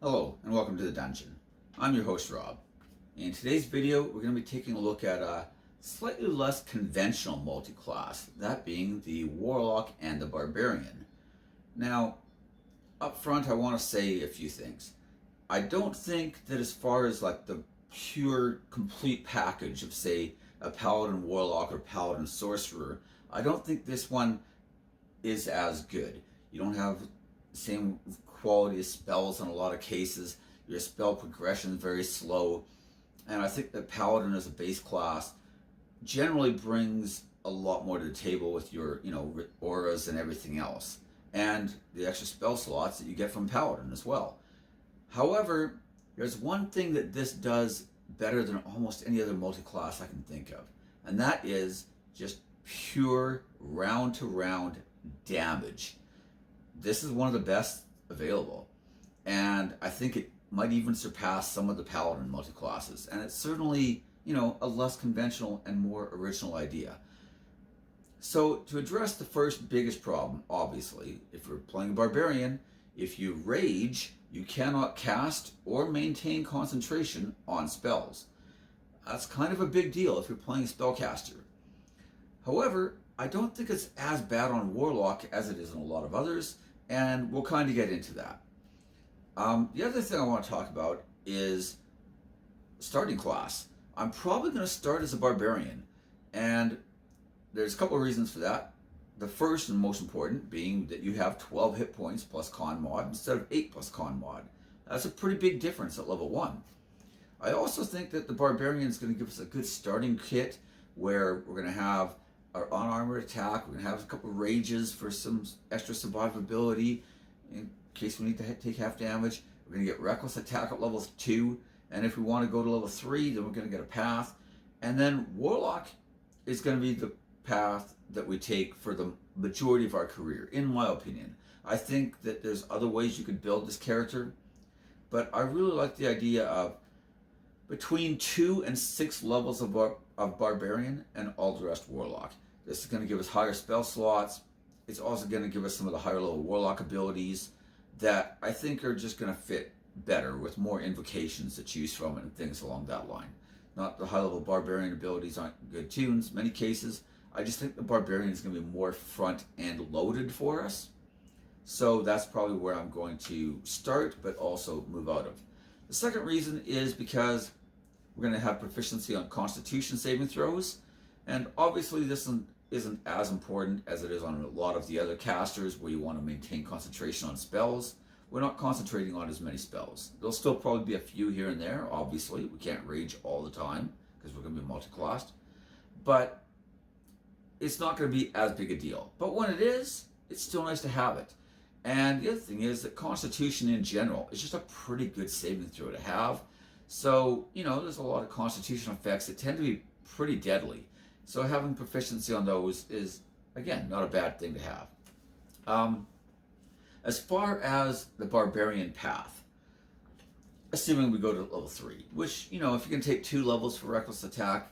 Hello and welcome to the dungeon. I'm your host Rob. In today's video we're going to be taking a look at a slightly less conventional multi-class, that being the Warlock and the Barbarian. Now, up front I want to say a few things. I don't think that as far as like the pure complete package of say a Paladin Warlock or Paladin Sorcerer, I don't think this one is as good. You don't have the same quality of spells in a lot of cases. Your spell progression is very slow, and I think that Paladin as a base class generally brings a lot more to the table with your auras and everything else, and the extra spell slots that you get from Paladin as well. However, there's one thing that this does better than almost any other multi-class I can think of, and that is just pure round to round damage. This is one of the best available, and I think it might even surpass some of the Paladin multi-classes, and it's certainly a less conventional and more original idea. So to address the first biggest problem, obviously, if you're playing a Barbarian, if you rage, you cannot cast or maintain concentration on spells. That's kind of a big deal if you're playing a spellcaster. However, I don't think it's as bad on Warlock as it is in a lot of others, and we'll kind of get into that. The other thing I want to talk about is starting class. I'm probably going to start as a Barbarian, and there's a couple of reasons for that. The first and most important being that you have 12 hit points plus con mod instead of 8 plus con mod. That's a pretty big difference at level 1. I also think that the Barbarian is going to give us a good starting kit where we're going to have our unarmored attack, we're going to have a couple of rages for some extra survivability in case we need to take half damage. We're going to get reckless attack at levels 2, and if we want to go to level 3, then we're going to get a path. And then Warlock is going to be the path that we take for the majority of our career, in my opinion. I think that there's other ways you could build this character, but I really like the idea of between 2 and 6 levels of Barbarian and all the rest Warlock. This is going to give us higher spell slots. It's also going to give us some of the higher level Warlock abilities that I think are just going to fit better with more invocations to choose from and things along that line. Not the high level Barbarian abilities aren't good too in many cases. I just think the Barbarian is going to be more front end loaded for us. So that's probably where I'm going to start, but also move out of. The second reason is because we're going to have proficiency on Constitution saving throws, and obviously this isn't as important as it is on a lot of the other casters where you want to maintain concentration on spells. We're not concentrating on as many spells. There'll still probably be a few here and there, obviously. We can't rage all the time because we're going to be multi-classed, but it's not going to be as big a deal. But when it is, it's still nice to have it. And the other thing is that Constitution in general is just a pretty good saving throw to have. So, there's a lot of Constitution effects that tend to be pretty deadly. So having proficiency on those is, again, not a bad thing to have. As far as the Barbarian path, assuming we go to level 3, which, if you can take 2 levels for Reckless Attack,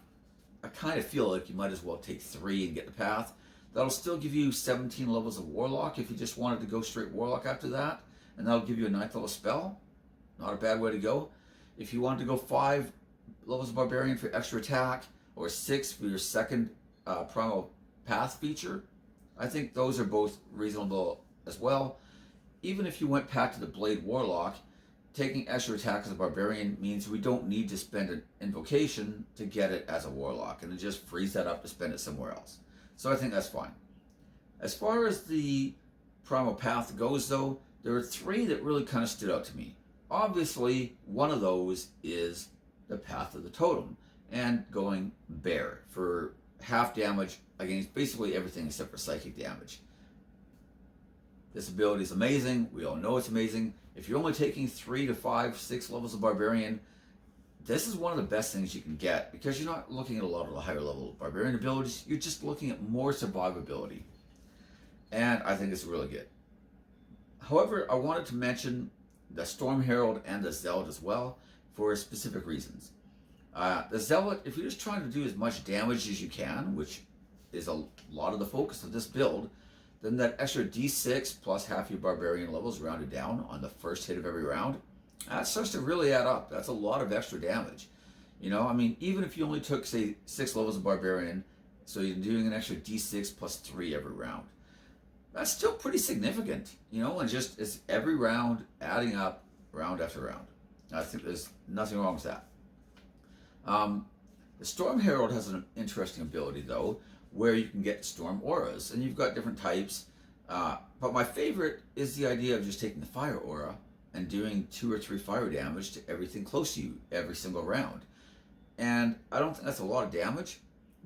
I kind of feel like you might as well take 3 and get the path. That'll still give you 17 levels of Warlock if you just wanted to go straight Warlock after that, and that'll give you a 9th level spell. Not a bad way to go. If you wanted to go 5 levels of Barbarian for extra attack, or 6 for your second primal path feature, I think those are both reasonable as well. Even if you went Pact to the Blade Warlock, taking extra attack as a Barbarian means we don't need to spend an invocation to get it as a Warlock, and it just frees that up to spend it somewhere else. So I think that's fine. As far as the primal path goes though, there are 3 that really kind of stood out to me. Obviously, one of those is the Path of the Totem, and going Bear for half damage against basically everything except for psychic damage. This ability is amazing. We all know it's amazing. If you're only taking 3 to 5, 6 levels of Barbarian, this is one of the best things you can get because you're not looking at a lot of the higher level Barbarian abilities. You're just looking at more survivability. And I think it's really good. However, I wanted to mention the Storm Herald and the Zealot as well for specific reasons. The Zealot, if you're just trying to do as much damage as you can, which is a lot of the focus of this build, then that extra d6 plus half your Barbarian levels rounded down on the first hit of every round, that starts to really add up. That's a lot of extra damage. You know, I mean, even if you only took, say, 6 levels of Barbarian, so you're doing an extra d6 plus 3 every round, that's still pretty significant, you know, and just it's every round adding up round after round. I think there's nothing wrong with that. The Storm Herald has an interesting ability, though, where you can get storm auras, and you've got different types. But my favorite is the idea of just taking the fire aura and doing 2 or 3 fire damage to everything close to you every single round. And I don't think that's a lot of damage,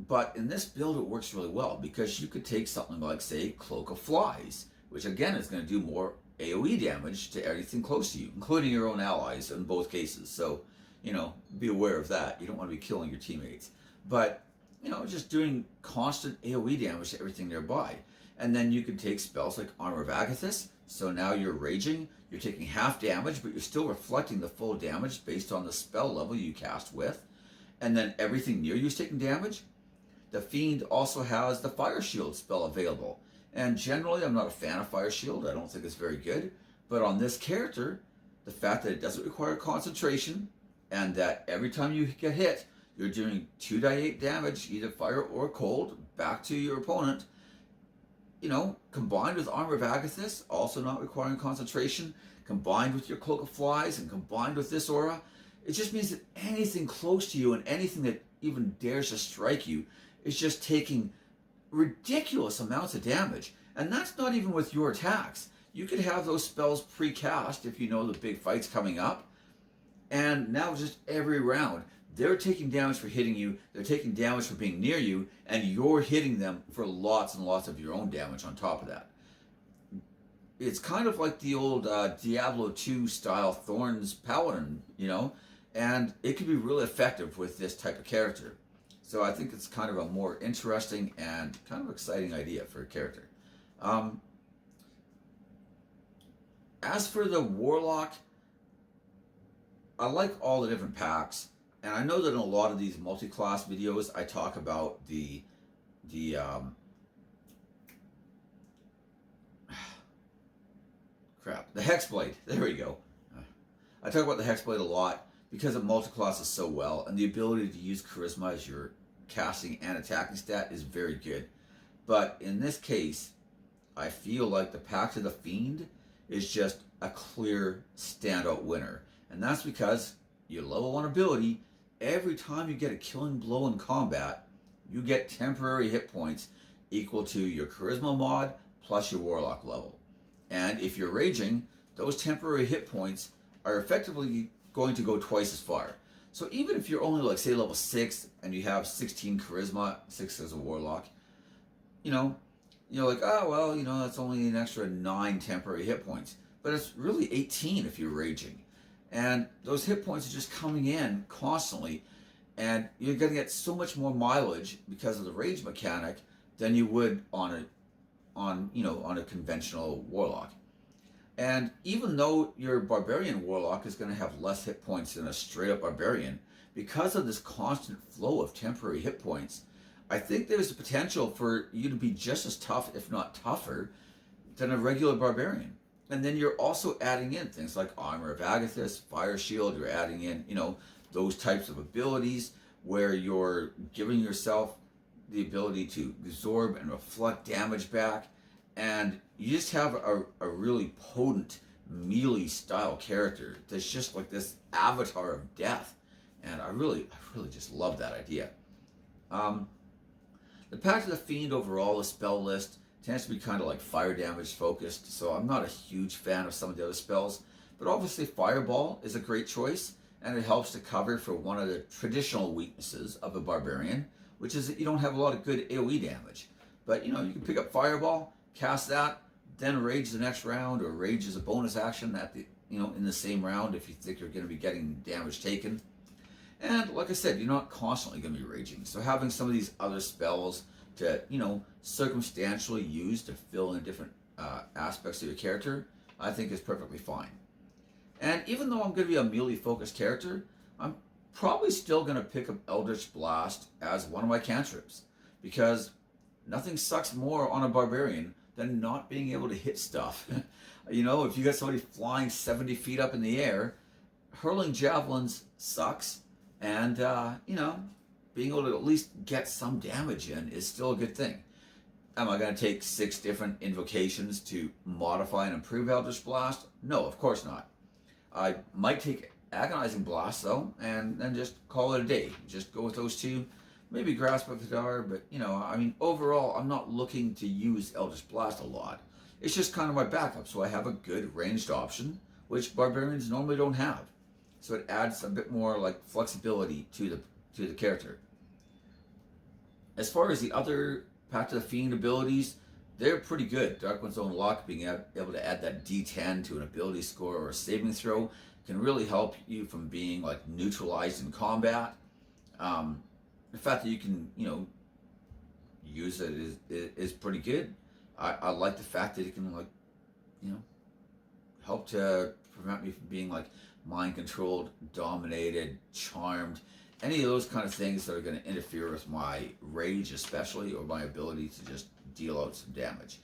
but in this build it works really well because you could take something like, say, Cloak of Flies, which again is going to do more AoE damage to everything close to you, including your own allies in both cases. So, you know, be aware of that. You don't want to be killing your teammates. But, you know, just doing constant AoE damage to everything nearby. And then you can take spells like Armor of Agathis. So now you're raging, you're taking half damage, but you're still reflecting the full damage based on the spell level you cast with. And then everything near you is taking damage. The Fiend also has the Fire Shield spell available. And generally, I'm not a fan of Fire Shield. I don't think it's very good. But on this character, the fact that it doesn't require concentration, and that every time you get hit, you're doing 2d8 damage, either fire or cold, back to your opponent, you know, combined with Armor of Agathis, also not requiring concentration, combined with your Cloak of Flies, and combined with this aura, it just means that anything close to you and anything that even dares to strike you is just taking ridiculous amounts of damage. And that's not even with your attacks. You could have those spells pre-cast if you know the big fight's coming up. And now just every round, they're taking damage for hitting you, they're taking damage for being near you, and you're hitting them for lots and lots of your own damage on top of that. It's kind of like the old Diablo 2 style Thorns Paladin, you know, and it can be really effective with this type of character. So I think it's kind of a more interesting and kind of exciting idea for a character. As for the Warlock, I like all the different packs, and I know that in a lot of these multi-class videos I talk about the Hexblade. There we go. I talk about the Hexblade a lot because it multi-classes so well, and the ability to use Charisma as your casting and attacking stat is very good. But in this case, I feel like the Pact of the Fiend is just a clear standout winner. And that's because your level 1 ability, every time you get a killing blow in combat, you get temporary hit points equal to your Charisma mod plus your Warlock level. And if you're raging, those temporary hit points are effectively going to go twice as far. So even if you're only like, say, level 6 and you have 16 Charisma, 6 as a Warlock, you know, you're like, oh, well, you know, that's only an extra 9 temporary hit points. But it's really 18 if you're raging. And those hit points are just coming in constantly, and you're going to get so much more mileage because of the rage mechanic than you would on a conventional Warlock. And even though your Barbarian Warlock is going to have less hit points than a straight up Barbarian, because of this constant flow of temporary hit points, I think there's the potential for you to be just as tough, if not tougher, than a regular Barbarian. And then you're also adding in things like Armor of Agathis, Fire Shield. You're adding in, you know, those types of abilities where you're giving yourself the ability to absorb and reflect damage back. And you just have a really potent melee style character that's just like this avatar of death. And I really just love that idea. The Pact of the Fiend overall, the spell list, tends to be kind of like fire damage focused, so I'm not a huge fan of some of the other spells. But obviously Fireball is a great choice, and it helps to cover for one of the traditional weaknesses of a Barbarian, which is that you don't have a lot of good AoE damage. But you know, you can pick up Fireball, cast that, then rage the next round, or rage as a bonus action at the, you know, in the same round if you think you're going to be getting damage taken. And like I said, you're not constantly going to be raging, so having some of these other spells to, you know, circumstantially use to fill in different aspects of your character, I think is perfectly fine. And even though I'm going to be a melee-focused character, I'm probably still going to pick up Eldritch Blast as one of my cantrips, because nothing sucks more on a Barbarian than not being able to hit stuff. You know, if you got somebody flying 70 feet up in the air, hurling javelins sucks, and being able to at least get some damage in is still a good thing. Am I going to take 6 different invocations to modify and improve Eldritch Blast? No, of course not. I might take Agonizing Blast though, and then just call it a day. Just go with those 2. Maybe Grasp of Hadar, but overall, I'm not looking to use Eldritch Blast a lot. It's just kind of my backup, so I have a good ranged option, which Barbarians normally don't have. So it adds a bit more like flexibility to the character. As far as the other Pact of the Fiend abilities, they're pretty good. Darkwind's Own Luck, being able to add that D10 to an ability score or a saving throw, can really help you from being like neutralized in combat. The fact that you can, use it is pretty good. I like the fact that it can help to prevent me from being like mind controlled, dominated, charmed, any of those kind of things that are going to interfere with my rage especially, or my ability to just deal out some damage.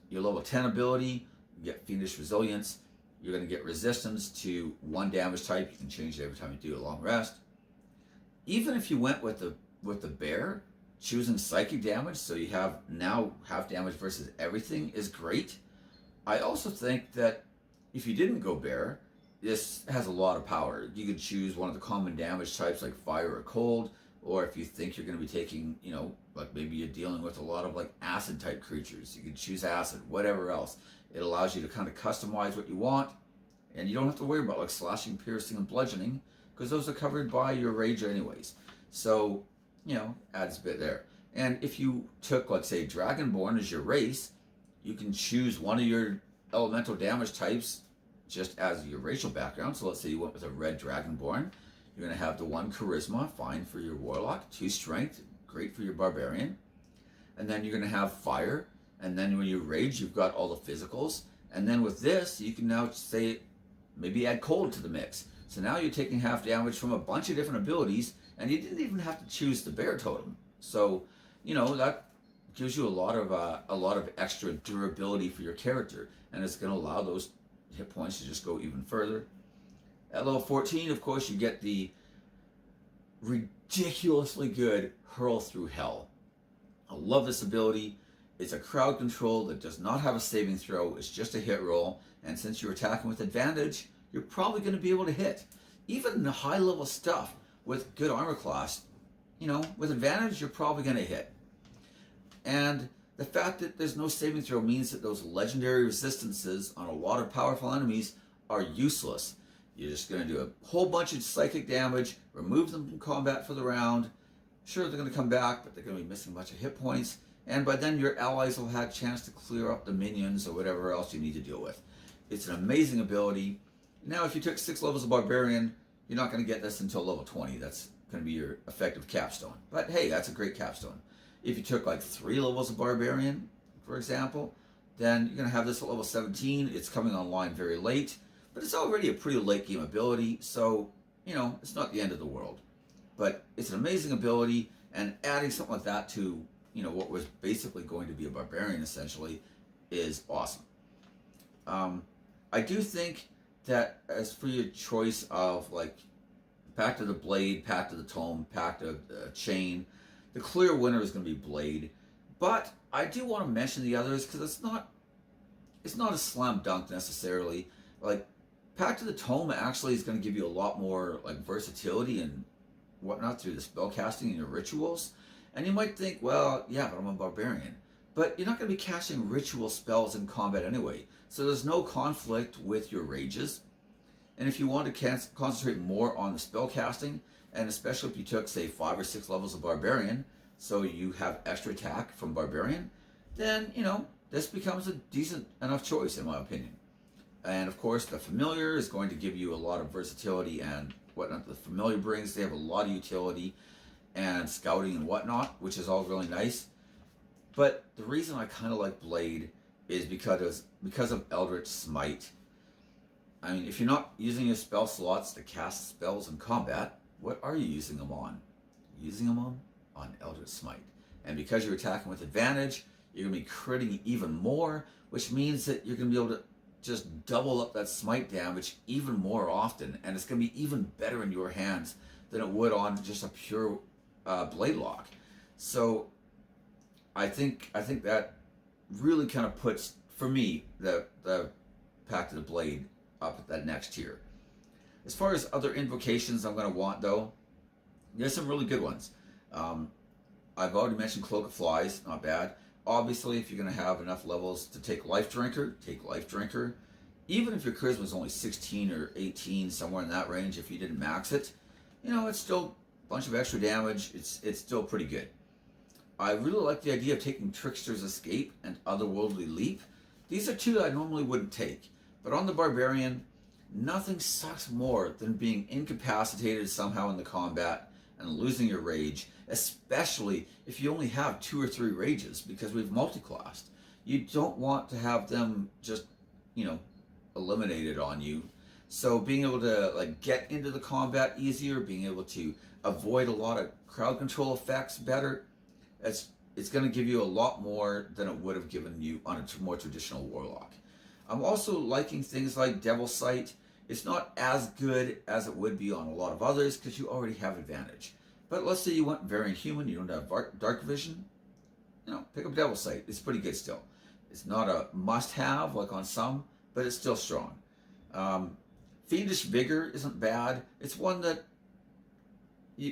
Your level 10 ability, you get Fiendish Resilience. You're going to get resistance to 1 damage type. You can change it every time you do a long rest. Even if you went with the bear, choosing psychic damage, so you have now half damage versus everything, is great. I also think that if you didn't go bear, this has a lot of power. You could choose one of the common damage types like fire or cold, or if you think you're going to be taking, like maybe you're dealing with a lot of like acid type creatures, you could choose acid, whatever else. It allows you to kind of customize what you want, and you don't have to worry about like slashing, piercing, and bludgeoning, because those are covered by your rage anyways. So, adds a bit there. And if you took, let's say, Dragonborn as your race, you can choose one of your elemental damage types just as your racial background. So let's say you went with a red Dragonborn. You're going to have the 1 Charisma, fine for your Warlock, 2 Strength, great for your Barbarian. And then you're going to have Fire. And then when you rage, you've got all the physicals. And then with this, you can now say, maybe add Cold to the mix. So now you're taking half damage from a bunch of different abilities, and you didn't even have to choose the bear totem. So, that gives you a lot of extra durability for your character, and it's going to allow those hit points to just go even further. At level 14, of course, you get the ridiculously good Hurl Through Hell. I love this ability. It's a crowd control that does not have a saving throw. It's just a hit roll, and since you're attacking with advantage, you're probably going to be able to hit. Even the high level stuff with good armor class, with advantage, you're probably going to hit. And the fact that there's no saving throw means that those legendary resistances on a lot of powerful enemies are useless. You're just going to do a whole bunch of psychic damage, remove them from combat for the round. Sure, they're going to come back, but they're going to be missing a bunch of hit points. And by then, your allies will have a chance to clear up the minions or whatever else you need to deal with. It's an amazing ability. Now, if you took 6 levels of Barbarian, you're not going to get this until level 20. That's going to be your effective capstone. But hey, that's a great capstone. If you took like 3 levels of Barbarian, for example, then you're going to have this at level 17. It's coming online very late, but it's already a pretty late game ability, so, it's not the end of the world. But it's an amazing ability, and adding something like that to, what was basically going to be a Barbarian, essentially, is awesome. I do think that as for your choice of like Pact of the Blade, Pact of the Tome, Pact of the Chain, the clear winner is going to be Blade. But I do want to mention the others because it's not a slam dunk necessarily. Like Pact of the Tome actually is going to give you a lot more like versatility and whatnot through the spell casting and your rituals. And you might think, well, yeah, but I'm a Barbarian. But you're not going to be casting ritual spells in combat anyway. So there's no conflict with your rages. And if you want to concentrate more on the spell casting, and especially if you took, say, 5 or 6 levels of Barbarian, so you have extra attack from Barbarian, then, this becomes a decent enough choice, in my opinion. And of course, the Familiar is going to give you a lot of versatility and whatnot. The Familiar brings, they have a lot of utility and scouting and whatnot, which is all really nice. But the reason I kind of like Blade is because of Eldritch Smite. I mean, if you're not using your spell slots to cast spells in combat, what are you using them on? You're using them on Eldritch Smite. And because you're attacking with advantage, you're going to be critting even more, which means that you're going to be able to just double up that smite damage even more often, and it's going to be even better in your hands than it would on just a pure blade lock. So I think that really kind of puts, for me, the Pact of the Blade up at that next tier. As far as other invocations I'm going to want, though, there's some really good ones. I've already mentioned Cloak of Flies, not bad. Obviously, if you're going to have enough levels to take Life Drinker, take Life Drinker. Even if your charisma is only 16 or 18, somewhere in that range, if you didn't max it, it's still a bunch of extra damage. It's still pretty good. I really like the idea of taking Trickster's Escape and Otherworldly Leap. These are two that I normally wouldn't take. But on the Barbarian, nothing sucks more than being incapacitated somehow in the combat and losing your rage, especially if you only have 2 or 3 rages, because we've multi-classed. You don't want to have them just, eliminated on you. So being able to get into the combat easier, being able to avoid a lot of crowd control effects better, it's going to give you a lot more than it would have given you on a more traditional Warlock. I'm also liking things like Devil Sight. It's not as good as it would be on a lot of others because you already have advantage. But let's say you went Variant Human, you don't have Dark Vision, pick up Devil Sight. It's pretty good still. It's not a must-have like on some, but it's still strong. Fiendish Vigor isn't bad. It's one that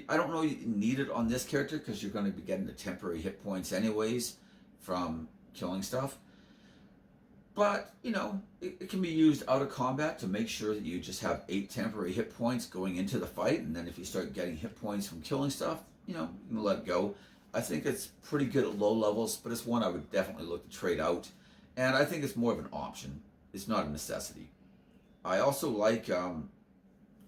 I don't know you need it on this character because you're going to be getting the temporary hit points anyways from killing stuff. But, it can be used out of combat to make sure that you just have 8 temporary hit points going into the fight, and then if you start getting hit points from killing stuff, you can let it go. I think it's pretty good at low levels, but it's one I would definitely look to trade out, and I think it's more of an option. It's not a necessity. I also like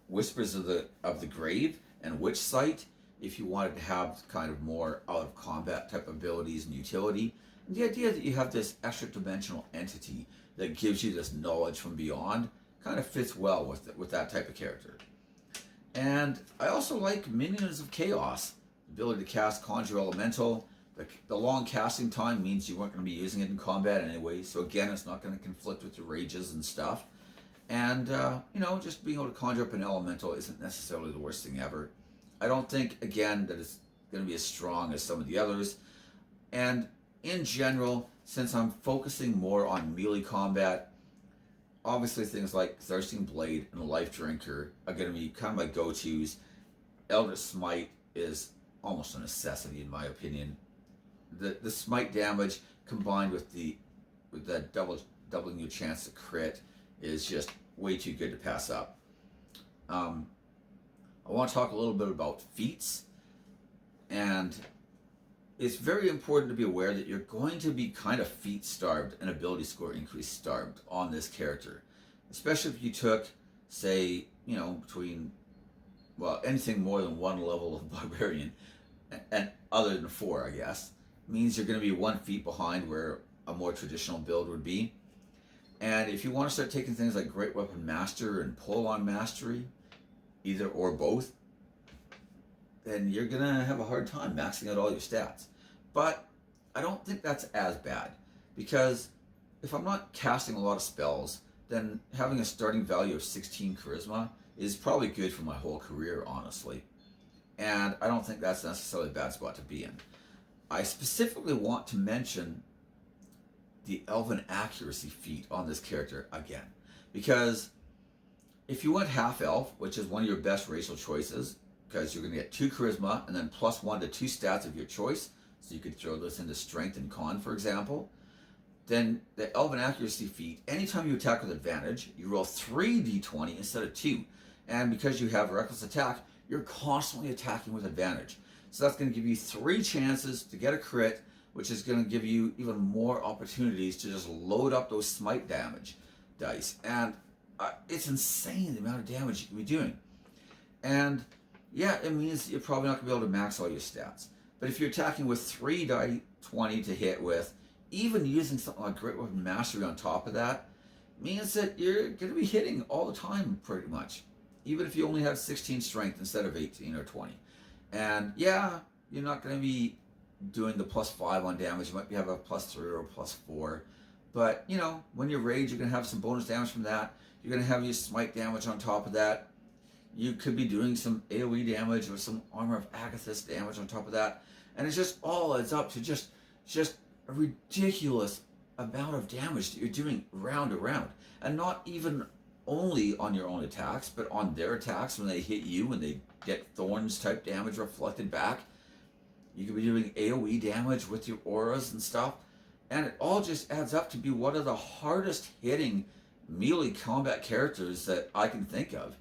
Whispers of the Grave and Witch Sight if you wanted to have kind of more out of combat type abilities and utility. And the idea that you have this extra dimensional entity that gives you this knowledge from beyond kind of fits well with that type of character. And I also like Minions of Chaos, the ability to cast Conjure Elemental. The long casting time means you weren't going to be using it in combat anyway, so again, it's not going to conflict with your rages and stuff. And, just being able to conjure up an elemental isn't necessarily the worst thing ever. I don't think, again, that it's going to be as strong as some of the others. And in general, since I'm focusing more on melee combat, obviously things like Thirsting Blade and Life Drinker are going to be kind of my go-tos. Eldritch Smite is almost a necessity in my opinion. The smite damage combined with that doubling your chance to crit is just way too good to pass up. I want to talk a little bit about feats, and it's very important to be aware that you're going to be kind of feat starved and ability score increase starved on this character, especially if you took, say, between, anything more than 1 level of Barbarian, and other than 4, I guess, means you're going to be 1 feat behind where a more traditional build would be. And if you want to start taking things like Great Weapon Master and Pull-on Mastery, either or both, then you're going to have a hard time maxing out all your stats. But I don't think that's as bad, because if I'm not casting a lot of spells, then having a starting value of 16 charisma is probably good for my whole career, honestly. And I don't think that's necessarily a bad spot to be in. I specifically want to mention the Elven Accuracy feat on this character again, because if you went half elf, which is one of your best racial choices, because you're going to get 2 charisma and then +1 to 2 stats of your choice, so you could throw this into strength and con, for example, then the Elven Accuracy feat, anytime you attack with advantage, you roll 3d20 instead of 2, and because you have reckless attack, you're constantly attacking with advantage. So that's going to give you 3 chances to get a crit, which is going to give you even more opportunities to just load up those smite damage dice. And it's insane the amount of damage you can be doing. And yeah, it means you're probably not going to be able to max all your stats. But if you're attacking with 3 die 20 to hit with, even using something like Great Weapon Mastery on top of that, means that you're going to be hitting all the time pretty much. Even if you only have 16 strength instead of 18 or 20. And yeah, you're not going to be doing the +5 on damage. You might have a +3 or a +4. But, you know, when you rage, you're going to have some bonus damage from that. You're going to have your smite damage on top of that. You could be doing some AoE damage or some Armor of Agathis damage on top of that. And it's just all adds up to just a ridiculous amount of damage that you're doing round to round. And not even only on your own attacks, but on their attacks when they hit you and they get thorns type damage reflected back. You could be doing AoE damage with your auras and stuff. And it all just adds up to be one of the hardest hitting melee combat characters that I can think of.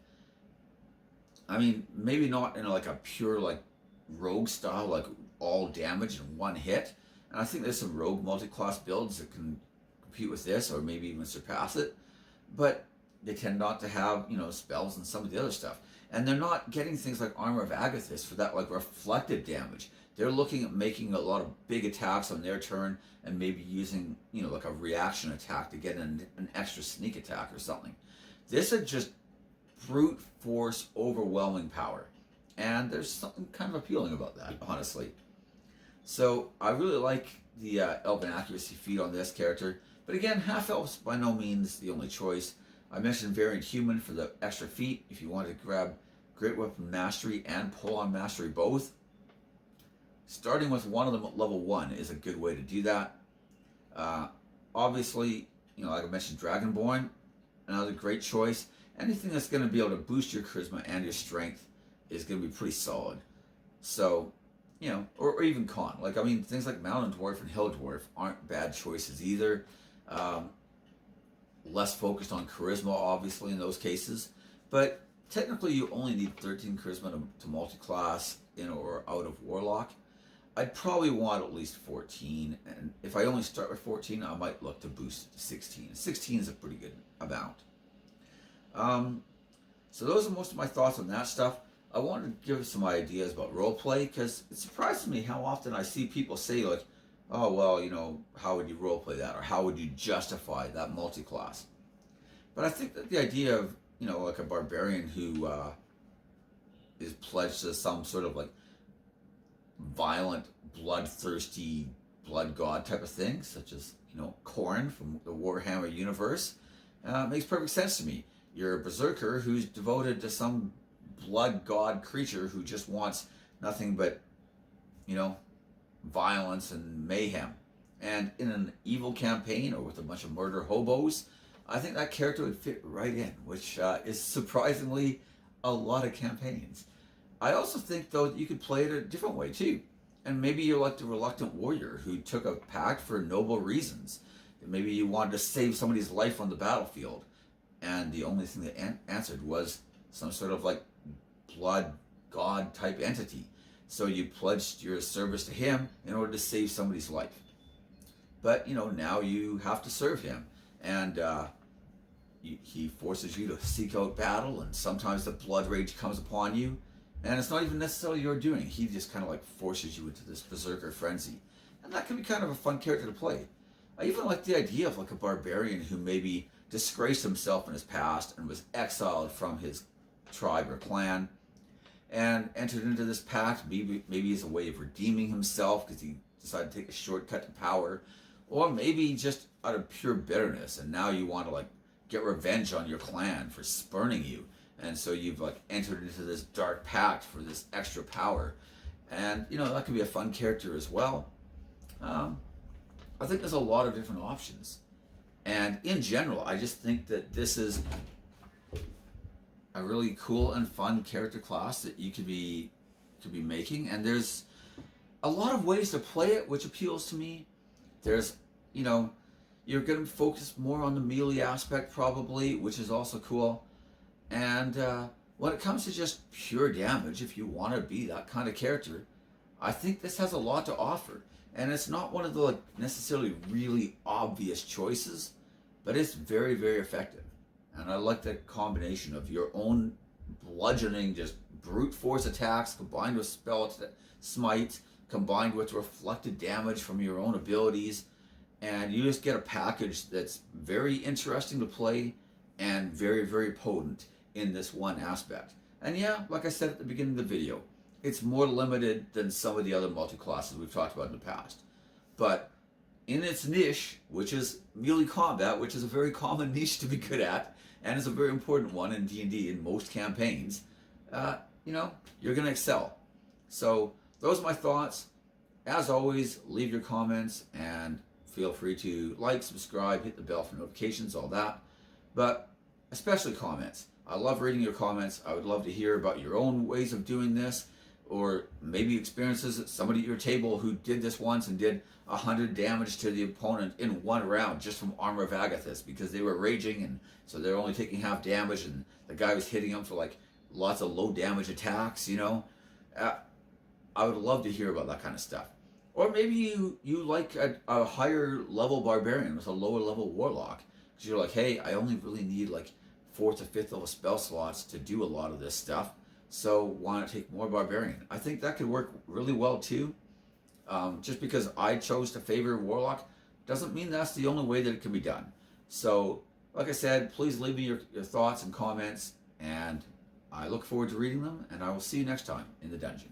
I mean, maybe not in like a pure like rogue style, like all damage in one hit. And I think there's some rogue multi-class builds that can compete with this or maybe even surpass it. But they tend not to have, you know, spells and some of the other stuff. And they're not getting things like Armor of Agathis for that like reflective damage. They're looking at making a lot of big attacks on their turn and maybe using, you know, like a reaction attack to get an extra sneak attack or something. This is just brute force overwhelming power. And there's something kind of appealing about that, honestly. So I really like the Elven Accuracy feat on this character. But again, Half Elf's by no means the only choice. I mentioned Variant Human for the extra feat if you want to grab Great Weapon Mastery and Pull on Mastery both. Starting with one of them at level 1 is a good way to do that. Obviously, you know, like I mentioned, Dragonborn, another great choice. Anything that's going to be able to boost your charisma and your strength is going to be pretty solid. So, you know, or even Con. Like, I mean, things like Mountain Dwarf and Hill Dwarf aren't bad choices either. Less focused on charisma, obviously, in those cases. But technically, you only need 13 charisma to multi-class in or out of Warlock. I'd probably want at least 14. And if I only start with 14, I might look to boost to 16. 16 is a pretty good amount. So those are most of my thoughts on that stuff. I wanted to give some ideas about roleplay because it surprises me how often I see people say like, oh, well, you know, how would you roleplay that? Or how would you justify that multi-class? But I think that the idea of, you know, like a barbarian who is pledged to some sort of like violent, bloodthirsty, blood god type of thing, such as, you know, Khorne from the Warhammer universe, makes perfect sense to me. You're a berserker who's devoted to some blood god creature who just wants nothing but, you know, violence and mayhem. And in an evil campaign or with a bunch of murder hobos, I think that character would fit right in, which is surprisingly a lot of campaigns. I also think, though, that you could play it a different way, too. And maybe you're like the reluctant warrior who took a pact for noble reasons. Maybe you wanted to save somebody's life on the battlefield, and the only thing that answered was some sort of like blood god type entity. So you pledged your service to him in order to save somebody's life. But, you know, now you have to serve him. And he forces you to seek out battle, and sometimes the blood rage comes upon you. And it's not even necessarily your doing. He just kind of like forces you into this berserker frenzy. And that can be kind of a fun character to play. I even like the idea of like a barbarian who maybe disgraced himself in his past and was exiled from his tribe or clan and entered into this pact, maybe as a way of redeeming himself because he decided to take a shortcut to power, or maybe just out of pure bitterness, and now you want to like get revenge on your clan for spurning you, and so you've like entered into this dark pact for this extra power. And you know, that could be a fun character as well. I think there's a lot of different options, and in general I just think that this is a really cool and fun character class that you could be making, and there's a lot of ways to play it, which appeals to me. There's, you know, you're going to focus more on the melee aspect probably, which is also cool. And when it comes to just pure damage, if you want to be that kind of character, I think this has a lot to offer. And it's not one of the like necessarily really obvious choices, but it's very, very effective. And I like that combination of your own bludgeoning, just brute force attacks combined with spell smite, combined with reflected damage from your own abilities. And you just get a package that's very interesting to play and very, very potent in this one aspect. And yeah, like I said at the beginning of the video, it's more limited than some of the other multi-classes we've talked about in the past. But in its niche, which is melee combat, which is a very common niche to be good at, and is a very important one in D&D in most campaigns, you're going to excel. So those are my thoughts. As always, leave your comments and feel free to like, subscribe, hit the bell for notifications, all that. But especially comments. I love reading your comments. I would love to hear about your own ways of doing this, or maybe experiences at somebody at your table who did this once and did 100 damage to the opponent in one round just from Armor of Agathis because they were raging, and so they're only taking half damage, and the guy was hitting them for like lots of low damage attacks, I would love to hear about that kind of stuff. Or maybe you like a higher level barbarian with a lower level warlock, because you're like, hey, I only really need like 4th or 5th level spell slots to do a lot of this stuff, so why not take more barbarian? I think that could work really well too. Just because I chose to favor warlock doesn't mean that's the only way that it can be done. So like I said, please leave me your thoughts and comments, and I look forward to reading them, and I will see you next time in the dungeon.